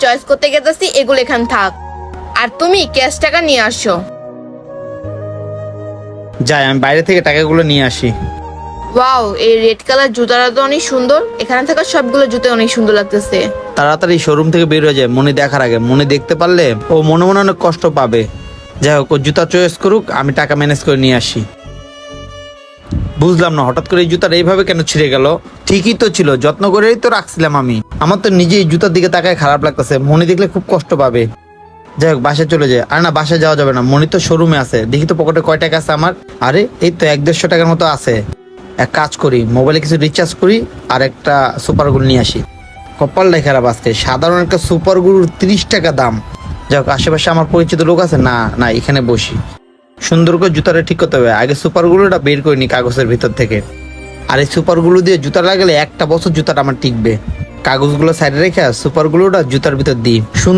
Choice করতে গেতেছি, এগুলো এখানে থাক। আর তুমি ক্যাশ টাকা নিয়ে আসো। যাই, আমি বাইরে থেকে টাকাগুলো নিয়ে আসি। ওয়াও, এই রেড কালার জুতাটা তো অনেক সুন্দর। এখানে থাকা সবগুলো জুতো অনেক সুন্দর লাগতেছে। তাড়াতাড়ি শোরুম থেকে বের হয়ে যায় মনি দেখার আগে। মনি দেখতে পারলে ও মনে মনে অনেক কষ্ট পাবে। যাই হোক, ও জুতা চয়েস করুক, আমি টাকা ম্যানেজ করে নিয়ে আসি। বুঝলাম না হঠাৎ করে এই জুতাটা এইভাবে কেন ছিঁড়ে গেল। ঠিকই তো ছিল, যত্ন করেই তো রাখছিলাম আমি। আমার তো নিজেই জুতার দিকে তাকায় খারাপ লাগতেছে। মনি দেখলে খুব কষ্ট পাবে। যাই হোক, বাসায় চলে যায়। আর না, বাসায় যাওয়া যাবে না, মনি তো শোরুমে আছে। দেখি তো পকেটে কয় টাকা আছে আমার। আরে এই তো 100-150 টাকার মতো আছে। এক কাজ করি, মোবাইলে কিছু রিচার্জ করি আর একটা সুপার গুলো নিয়ে আসি। কপালটাই খারাপ আজকে, সাধারণ একটা সুপার গুলোর 30 টাকা দাম। যাই হোক, আশেপাশে আমার পরিচিত লোক আছে না? না, এখানে বসি। সুন্দর করে জুতাটা ঠিক করতে হবে। আগে সুপার গুলোটা বের করে নি কাগজের ভিতর থেকে। আর এই সুপার গুলো দিয়ে জুতা লাগালে 1 বছর জুতাটা আমার টিকবে। কাগজগুলো সাইডে রেখে সুপার গুলোটা জুতার ভিতর দিই। সুন্দর